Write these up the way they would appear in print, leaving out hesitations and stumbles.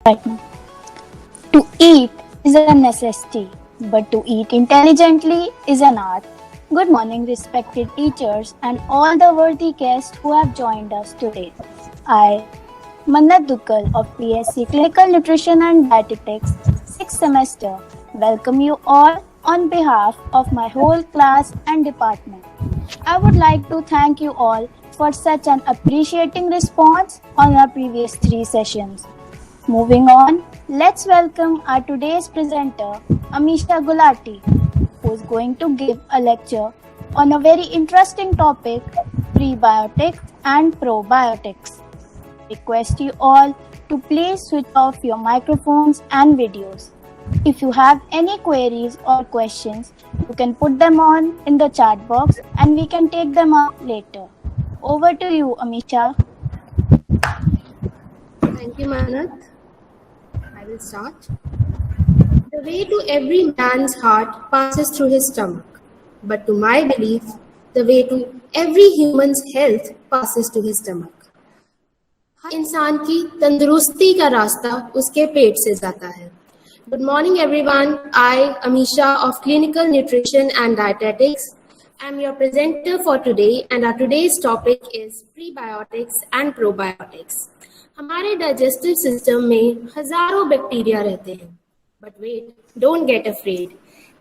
right now. To eat is a necessity, but to eat intelligently is an art. Good morning, respected teachers, and all the worthy guests who have joined us today. I, Mannat Dukkal of PSC Clinical Nutrition and Dietetics, 6th semester, welcome you all on behalf of my whole class and department. I would like to thank you all for such an appreciating response on our previous three sessions. Moving on, let's welcome our today's presenter, Amisha Gulati, who is going to give a lecture on a very interesting topic, prebiotics and probiotics. Request you all to please switch off your microphones and videos. If you have any queries or questions, you can put them on in the chat box and we can take them up later. Over to you, Amisha. Thank you, Manat. I will start. The way to every man's heart passes through his stomach, but to my belief, the way to every human's health passes to his stomach. हर इंसान की तंदुरुस्ती का रास्ता उसके पेट से जाता है. Good morning, everyone. I, Amisha of Clinical Nutrition and Dietetics, am your presenter for today, and our today's topic is prebiotics and probiotics. हमारे डाइजेस्टिव सिस्टम में हजारों बैक्टीरिया रहते हैं. But wait, don't get afraid.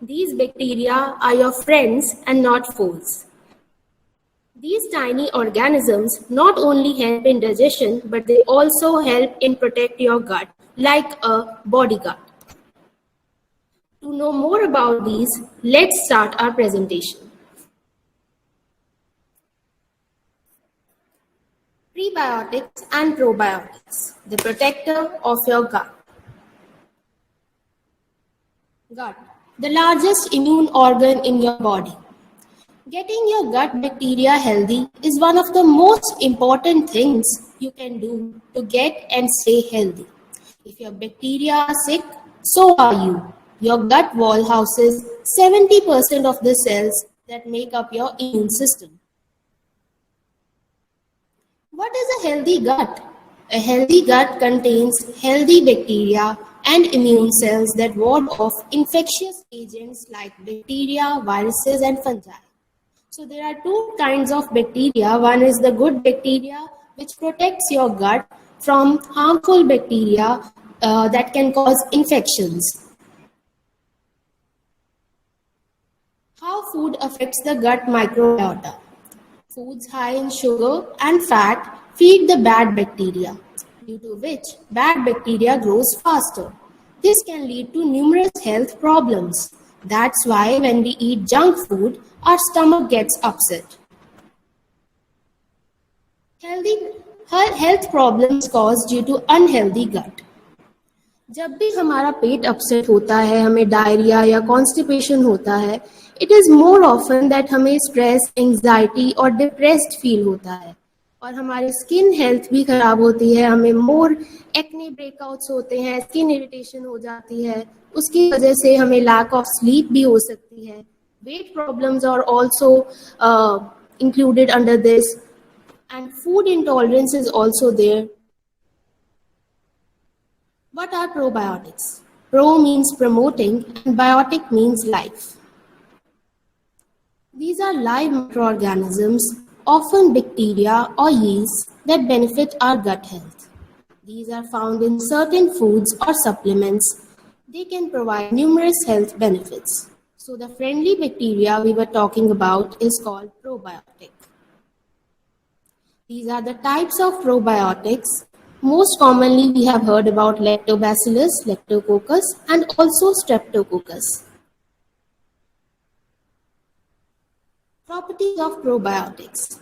These bacteria are your friends and not foes. These tiny organisms not only help in digestion, but they also help in protect your gut like a bodyguard. To know more about these, let's start our presentation. Prebiotics and probiotics, the protector of your gut. Gut, the largest immune organ in your body. Getting your gut bacteria healthy is one of the most important things you can do to get and stay healthy. If your bacteria are sick, so are you. Your gut wall houses 70% of the cells that make up your immune system. What is a healthy gut? A healthy gut contains healthy bacteria and immune cells that ward off infectious agents like bacteria, viruses, and fungi. So there are two kinds of bacteria. One is the good bacteria, which protects your gut from harmful bacteria that can cause infections. How food affects the gut microbiota? Foods high in sugar and fat feed the bad bacteria, due to which bad bacteria grows faster. This can lead to numerous health problems. That's why when we eat junk food, our stomach gets upset. Health problems caused due to unhealthy gut. जब भी हमारा पेट upset होता है, हमें diarrhoea या constipation होता है, it is more often that हमें स्ट्रेस, एंजाइटी और डिप्रेस्ड फील होता है, और हमारी स्किन हेल्थ भी खराब होती है. हमें मोर एक्ने ब्रेकआउट्स होते हैं, स्किन इरिटेशन हो जाती है. उसकी वजह से हमें लैक ऑफ स्लीप भी हो सकती है. Weight problems are also included under this, and food intolerance is also there. What are probiotics? Pro means promoting and biotic means life. These are live microorganisms, often bacteria or yeast, that benefit our gut health. These are found in certain foods or supplements. They can provide numerous health benefits. So the friendly bacteria we were talking about is called probiotic. These are the types of probiotics. Most commonly we have heard about lactobacillus, lactococcus, and also streptococcus. Properties of probiotics.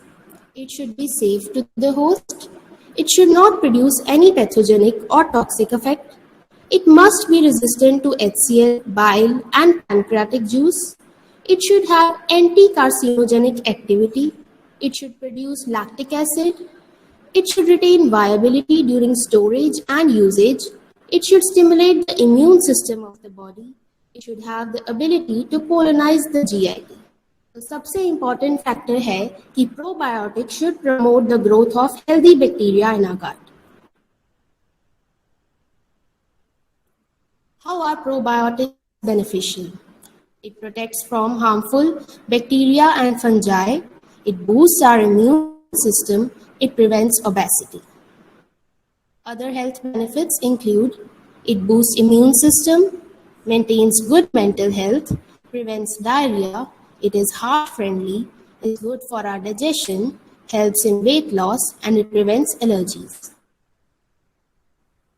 It should be safe to the host. It should not produce any pathogenic or toxic effect. It must be resistant to HCl, bile, and pancreatic juice. It should have anti-carcinogenic activity. It should produce lactic acid. It should retain viability during storage and usage. It should stimulate the immune system of the body. It should have the ability to colonize the GIT. तो सबसे important factor है कि probiotic should promote the growth of healthy bacteria in our gut. How are probiotics beneficial? It protects from harmful bacteria and fungi. It boosts our immune system. It prevents obesity. Other health benefits include it boosts immune system, maintains good mental health, prevents diarrhea, it is heart friendly, is good for our digestion, helps in weight loss, and it prevents allergies.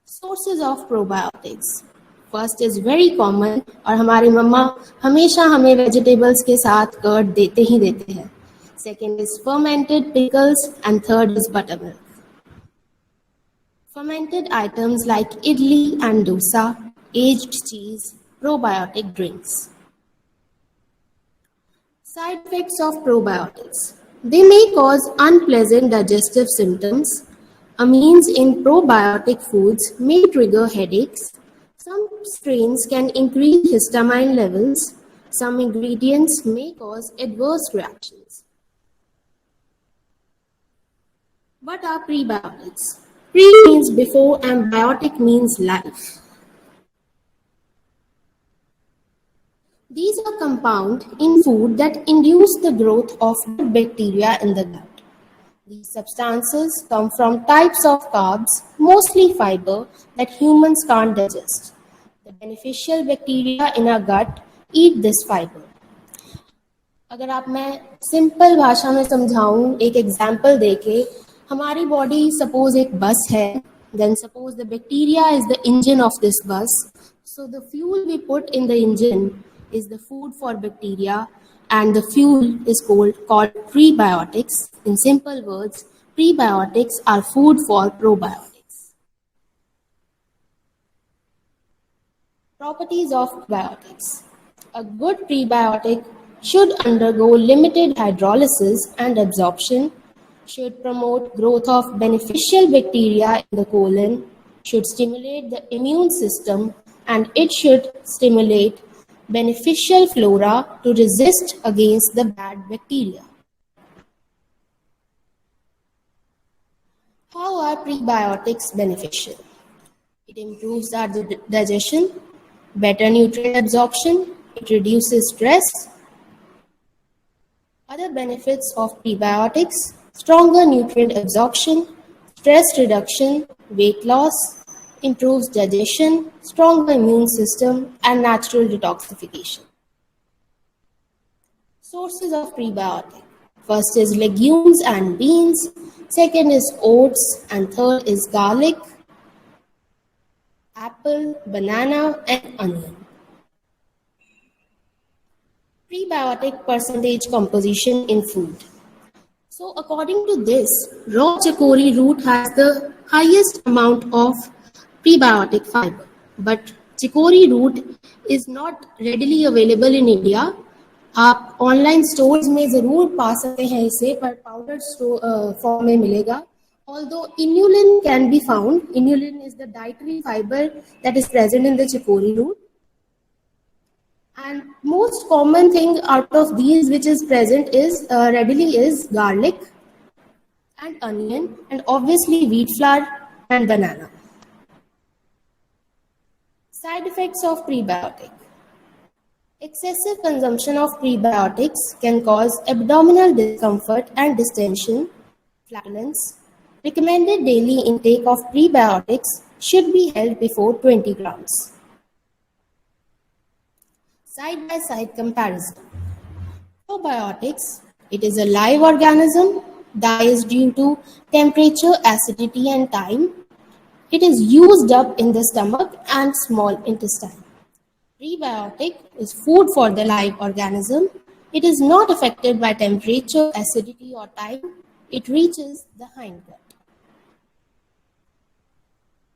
Sources of probiotics. First is very common और हमारी मम्मा हमेशा हमें vegetables के साथ curd देते ही देते हैं. Second is fermented pickles and third is butter milk. Fermented items like idli and dosa, aged cheese, probiotic drinks. Side effects of probiotics. They may cause unpleasant digestive symptoms. Amines in probiotic foods may trigger headaches. Some strains can increase histamine levels. Some ingredients may cause adverse reactions. What are prebiotics? Pre means before and biotic means life. These are compounds in food that induce the growth of good bacteria in the gut. These substances come from types of carbs, mostly fiber, that humans can't digest. The beneficial bacteria in our gut eat this fiber. अगर आप मैं simple भाषा में समझाऊं एक example देके, हमारी body suppose एक बस है, then suppose the bacteria is the engine of this bus. So the fuel we put in the engine is the food for bacteria, and the fuel is called prebiotics. In simple words, prebiotics are food for probiotics. Properties of prebiotics. A good prebiotic should undergo limited hydrolysis and absorption, should promote growth of beneficial bacteria in the colon, should stimulate the immune system, and it should stimulate beneficial flora to resist against the bad bacteria. How are prebiotics beneficial? It improves our digestion, better nutrient absorption, it reduces stress. Other benefits of prebiotics: stronger nutrient absorption, stress reduction, weight loss, improves digestion, stronger immune system, and natural detoxification. Sources of prebiotic. First is legumes and beans, second is oats, and third is garlic, apple, banana, and onion. Prebiotic percentage composition in food. So according to this, raw chicory root has the highest amount of prebiotic fiber. But chicory root is not readily available in India. आप online stores में ज़रूर पा सकते हैं इसे, पर powder form में मिलेगा. Although inulin can be found, inulin is the dietary fiber that is present in the chicory root. And most common thing out of these which is present is readily is garlic and onion, and obviously wheat flour and banana. Side effects of prebiotic. Excessive consumption of prebiotics can cause abdominal discomfort and distension, flatulence. Recommended daily intake of prebiotics should be held before 20 grams. Side-by-side comparison. Probiotics, it is a live organism, dies due to temperature, acidity, and time. It is used up in the stomach and small intestine. Prebiotic is food for the live organism. It is not affected by temperature, acidity, or time. It reaches the hindgut.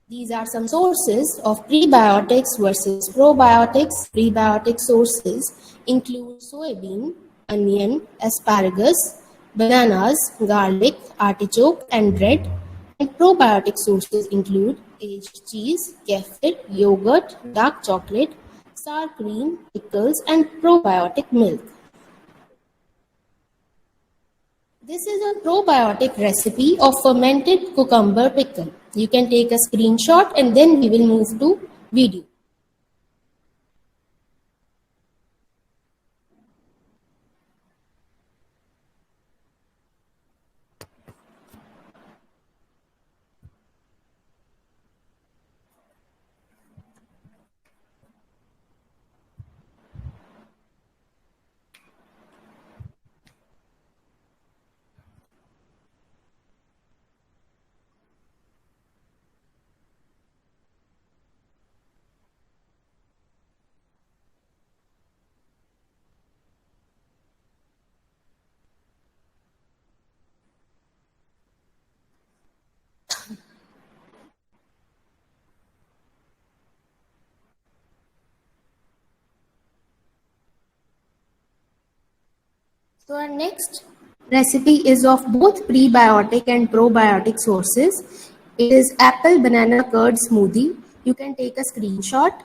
These are some sources of prebiotics versus probiotics. Prebiotic sources include soybean, onion, asparagus, bananas, garlic, artichoke, and bread. And probiotic sources include aged cheese, kefir, yogurt, dark chocolate, sour cream, pickles, and probiotic milk. This is a probiotic recipe of fermented cucumber pickle. You can take a screenshot and then we will move to video. So our next recipe is of both prebiotic and probiotic sources. It is apple banana curd smoothie. You can take a screenshot.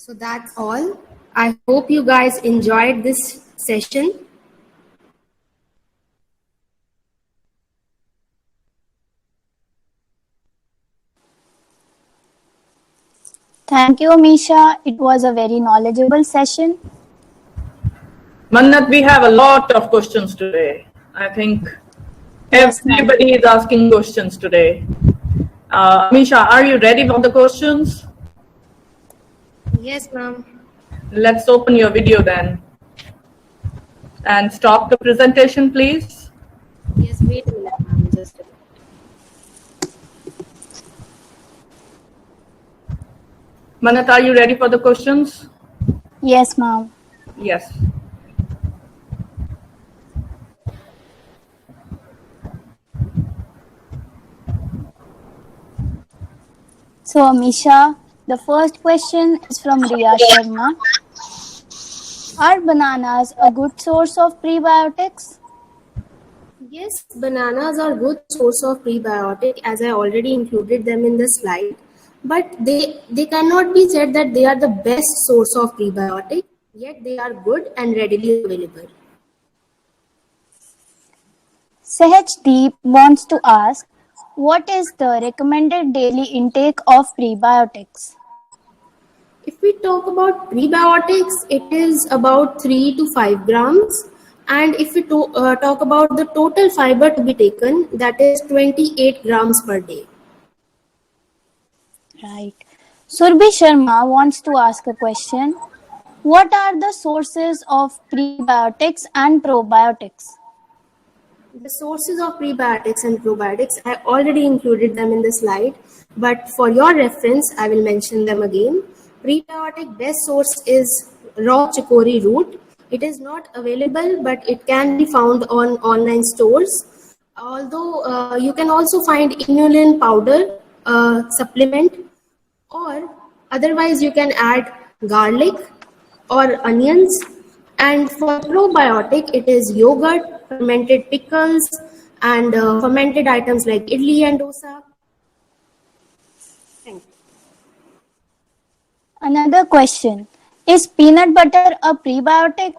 So that's all. I hope you guys enjoyed this session. Thank you, Amisha. It was a very knowledgeable session. Mannat, we have a lot of questions today. I think Yes, ma'am. everybody is asking questions today. Amisha, are you ready for the questions? Yes, ma'am. Let's open your video then. And stop the presentation, please. Yes, wait a minute, ma'am. Just a minute. Mannat, are you ready for the questions? Yes, ma'am. Yes. So, Amisha, the first question is from Riya Sharma. Are bananas a good source of prebiotics? Yes, bananas are good source of prebiotic as I already included them in the slide. But they cannot be said that they are the best source of prebiotic, yet they are good and readily available. Sehajdeep wants to ask, what is the recommended daily intake of prebiotics? If we talk about prebiotics, it is about 3 to 5 grams. And if we talk about the total fiber to be taken, that is 28 grams per day. Right. Surbhi Sharma wants to ask a question. What are the sources of prebiotics and probiotics? The sources of prebiotics and probiotics, I already included them in the slide, but for your reference, I will mention them again. Prebiotic best source is raw chicory root. It is not available, but it can be found on online stores. Although you can also find inulin powder supplement, or otherwise you can add garlic or onions. And for probiotic, it is yogurt, fermented pickles, and fermented items like idli and dosa. Thank you. Another question. Is peanut butter a prebiotic?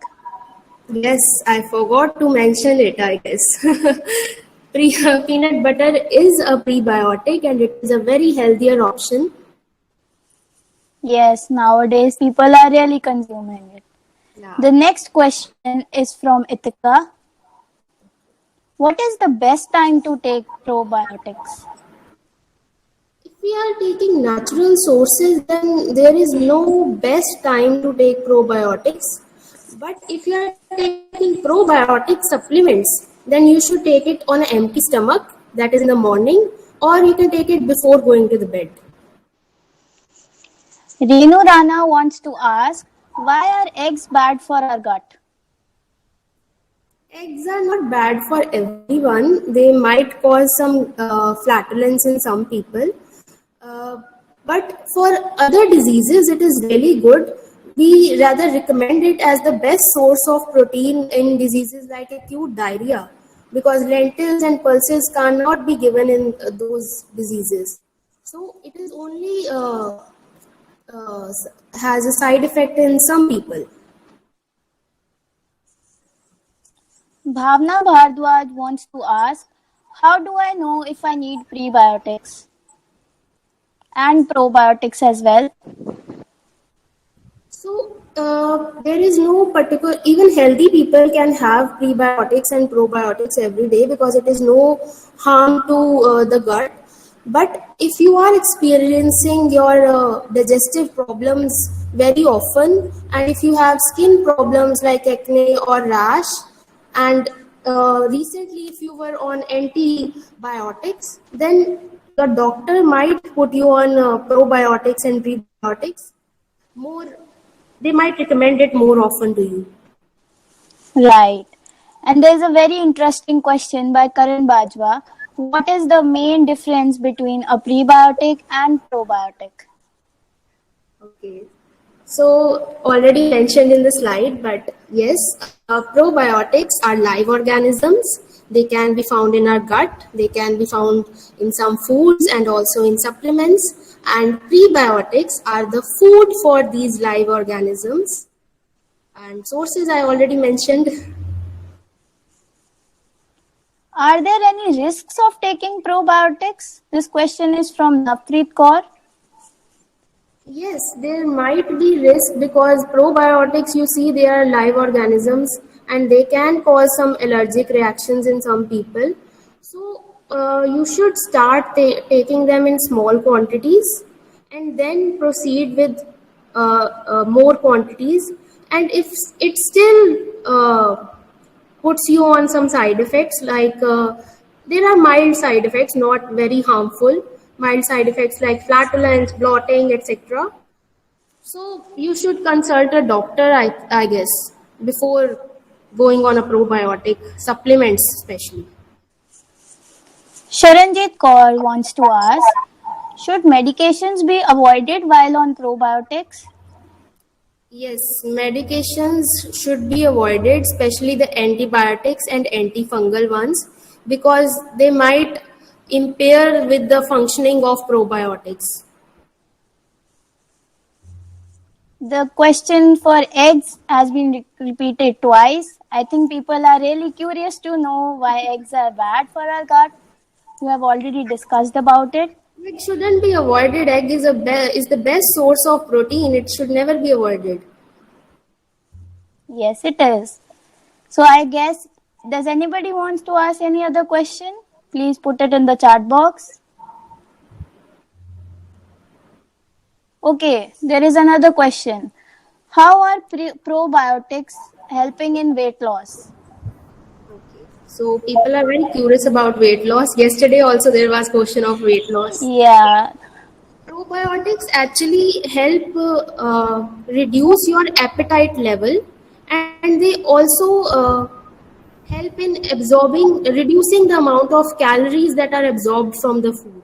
Yes, I forgot to mention it, I guess. Peanut butter is a prebiotic and it is a very healthier option. Yes, nowadays people are really consuming it. Yeah. The next question is from Itika. What is the best time to take probiotics? If we are taking natural sources, then there is no best time to take probiotics. But if you are taking probiotic supplements, then you should take it on an empty stomach, that is in the morning, or you can take it before going to the bed. Reenu Rana wants to ask, why are eggs bad for our gut? Eggs are not bad for everyone. They might cause some flatulence in some people. But for other diseases, it is really good. We rather recommend it as the best source of protein in diseases like acute diarrhea, because lentils and pulses cannot be given in those diseases. So it is only has a side effect in some people. Bhavna Bhardwaj wants to ask, how do I know if I need prebiotics and probiotics as well? So there is no particular, even healthy people can have prebiotics and probiotics every day because it is no harm to the gut. But if you are experiencing your digestive problems very often, and if you have skin problems like acne or rash, and recently if you were on antibiotics, then your doctor might put you on probiotics and prebiotics. They might recommend it more often to you. Right. And there's a very interesting question by Karan Bajwa. What is the main difference between a prebiotic and probiotic? Okay. So already mentioned in the slide, but yes, probiotics are live organisms. They can be found in our gut. They can be found in some foods and also in supplements. And prebiotics are the food for these live organisms. And sources I already mentioned. Are there any risks of taking probiotics? This question is from Navpreet Kaur. Yes, there might be risk because probiotics, you see, they are live organisms and they can cause some allergic reactions in some people. So you should start taking them in small quantities and then proceed with more quantities. And if it still puts you on some side effects, like there are mild side effects, not very harmful, mild side effects like flatulence, bloating, etc. So you should consult a doctor, I guess, before going on a probiotic supplements, especially. Sharanjit Kaur wants to ask, should medications be avoided while on probiotics? Yes, medications should be avoided, especially the antibiotics and antifungal ones, because they might impair with the functioning of probiotics. The question for eggs has been repeated twice. I think people are really curious to know why eggs are bad for our gut. You have already discussed about it. It shouldn't be avoided. Egg is the best source of protein. It should never be avoided. Yes, it is. So I guess, does anybody wants to ask any other question? Please put it in the chat box. Okay, there is another question. How are probiotics helping in weight loss? So people are very curious about weight loss. Yesterday also there was question of weight loss. Yeah. Probiotics actually help reduce your appetite level, and they also help in reducing the amount of calories that are absorbed from the food.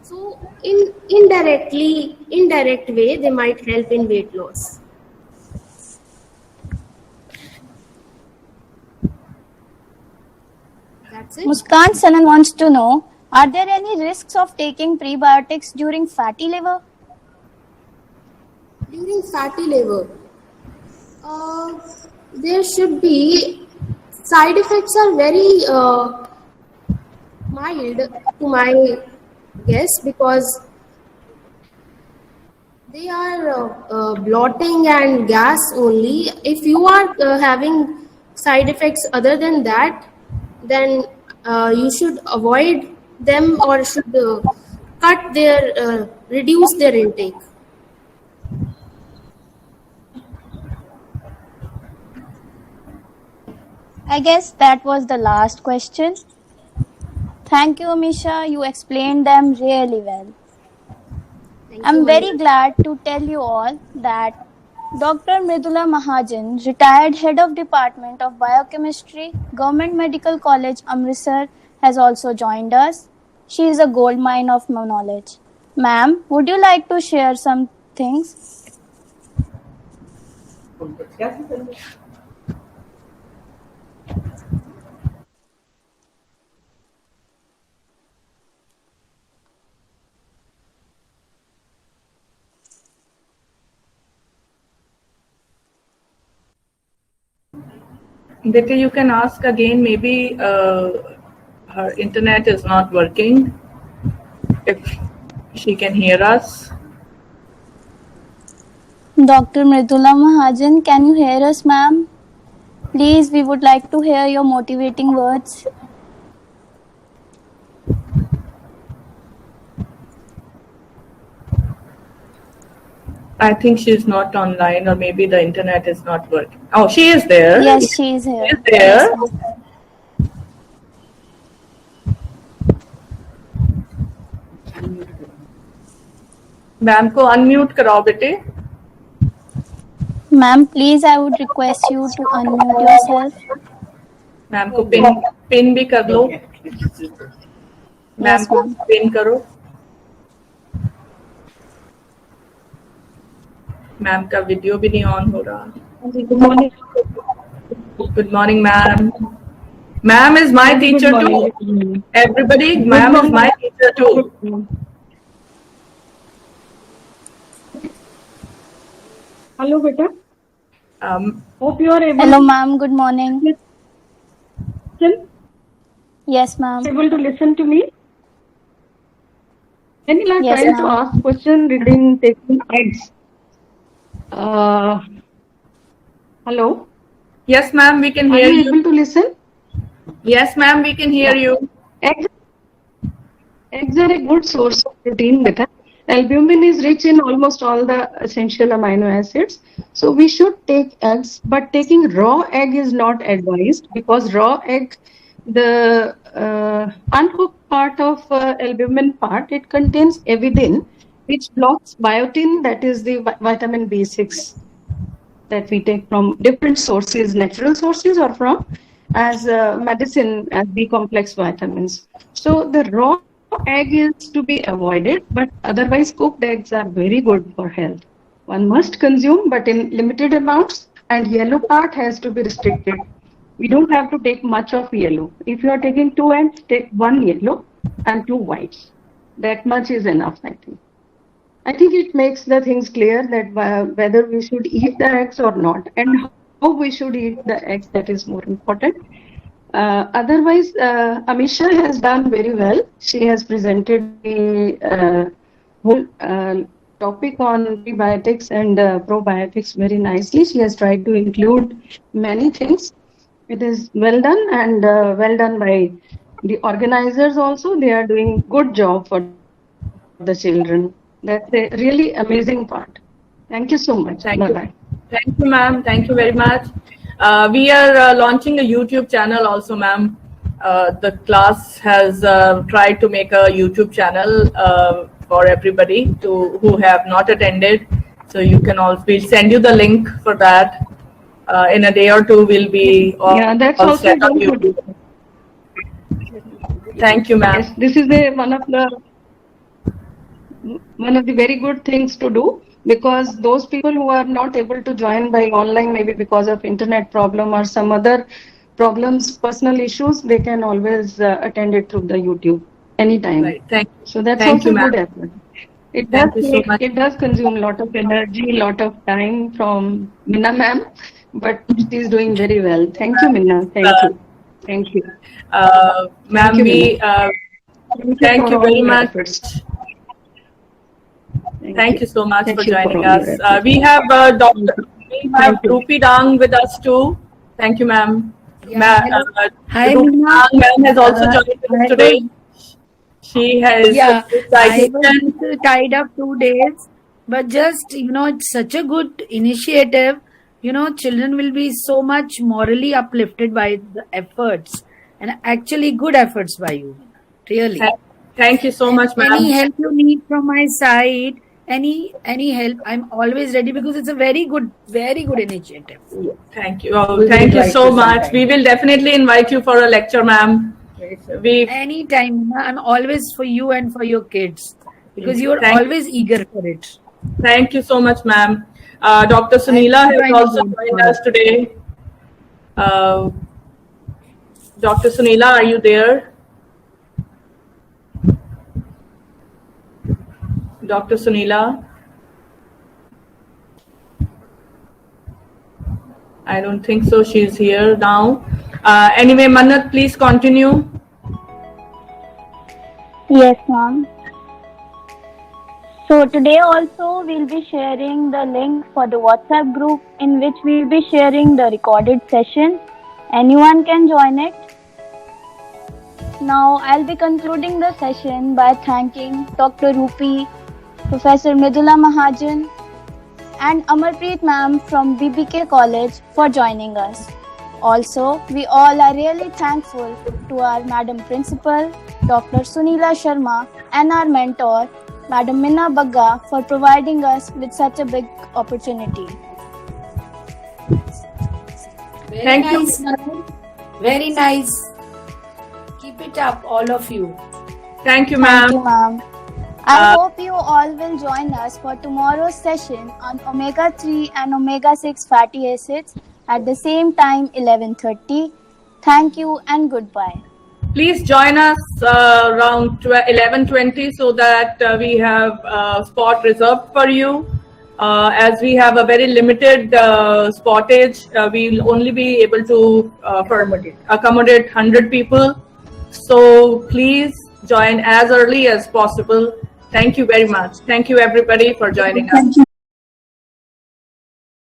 So in indirect way, they might help in weight loss. That's it. Muskan Sanan wants to know, are there any risks of taking prebiotics during fatty liver? During fatty liver, there should be side effects are very mild to my guess, because they are bloating and gas only. If you are having side effects other than that, then you should avoid them or should reduce their intake. I guess that was the last question. Thank you, Amisha. You explained them really well. I'm very glad to tell you all that Dr. Mridula Mahajan, retired Head of Department of Biochemistry, Government Medical College, Amritsar, has also joined us. She is a goldmine of knowledge. Ma'am, would you like to share some things? Betty, you can ask again. Maybe her internet is not working. If she can hear us. Dr. Mridula Mahajan, can you hear us, ma'am? Please, we would like to hear your motivating words. I think she's not online, or maybe the internet is not working. Oh, she is there. Yes, she is here. She is there. Yes, ma'am को unmute कराओ बेटे. Ma'am, please, I would request you to unmute yourself. Ma'am को pin भी कर लो. Ma'am Yes, को ma'am. Pin करो. Ma'am का video भी नहीं ऑन हो रहा. Good morning, ma'am. Ma'am is my teacher too. Everybody, ma'am is my teacher too. Hello, beta. Hope you are able. Hello, ma'am. Good morning. Yes, ma'am. Able to listen to me. Anila, Yes, trying to ma'am. ask question regarding taking eggs. Hello. Yes, ma'am, we can Are hear you you. able to listen? Yes, ma'am, we can hear you. Eggs are a good source of protein, beta. Albumin is rich in almost all the essential amino acids. So we should take eggs, but taking raw egg is not advised because raw egg, the uncooked part of albumin part, it contains avidin, which blocks biotin, that is the vitamin B6 that we take from different sources, natural sources or from as medicine, as B complex vitamins. So the raw egg is to be avoided, but otherwise cooked eggs are very good for health. One must consume, but in limited amounts, and yellow part has to be restricted. We don't have to take much of yellow. If you are taking 2 eggs, take 1 yellow and 2 whites. That much is enough, I think. I think it makes the things clear that whether we should eat the eggs or not, and how we should eat the eggs, that is more important. Otherwise, Amisha has done very well. She has presented the whole topic on prebiotics and probiotics very nicely. She has tried to include many things. It is well done, and well done by the organizers also. They are doing good job for the children. That's a really amazing part. Thank you so much. Thank Bye-bye. you. Thank you, ma'am. Thank you very much. We are launching a YouTube channel also, ma'am. The class has tried to make a YouTube channel for everybody who have not attended. So you can also, we'll send you the link for that. In a day or two, we'll be all, Yeah, that's all also set on good. YouTube. Thank you, ma'am. Yes, this is one of the very good things to do, because those people who are not able to join by online, maybe because of internet problem or some other problems, personal issues, they can always attend it through the YouTube anytime. Right. Thank you. So that's Thank also you, ma'am. good effort. It Thank you so much. it does consume a lot of energy, lot of time from Minna ma'am, but she is doing very well. Thank you, Minna. Thank you. Thank you. Ma'am, you, we thank for you all very your much. efforts. Thank you so much Thank for you for joining all your us. efforts. We have Dr. We have Thank you. Rupi Dang with us too. Thank you, ma'am. Yeah, hello. Hi, Rupi Meena. Dang ma'am has also joined us I today. was, She has I was digestion. little tied up 2 days, but just, it's such a good initiative. Children will be so much morally uplifted by the efforts, and actually good efforts by you, really. Thank you so much, Any ma'am. help you need from my side, any help, I'm always ready, because it's a very good initiative. Thank you. Oh, thank you so much. We will definitely invite you for a lecture, ma'am. Anytime, Meena, I'm always for you and for your kids, because you are Thank- always eager for it. Thank you so much, ma'am. Dr. Sunila I'm has trying to also do it. joined us today. Dr. Sunila, are you there? Dr. Sunila? I don't think so. She's here now. Anyway, Mannat, please continue. Yes, ma'am. So today also we'll be sharing the link for the WhatsApp group in which we'll be sharing the recorded session. Anyone can join it. Now I'll be concluding the session by thanking Dr. Rupi, Professor Mridula Mahajan and Amarpreet ma'am from BBK College for joining us. Also, we all are really thankful to our Madam Principal, Dr. Sunila Sharma, and our mentor, Madam Minna Bagga, for providing us with such a big opportunity. Very Thank you. nice, ma'am. Very nice. Keep it up, all of you. Thank you, Thank you, ma'am. ma'am. I hope you all will join us for tomorrow's session on omega-3 and omega-6 fatty acids at the same time, 11:30. Thank you and goodbye. Please join us around 11:20 so that we have a spot reserved for you. As we have a very limited spottage, we'll only be able to accommodate 100 people. So please join as early as possible. Thank you very much. Thank you everybody for joining us.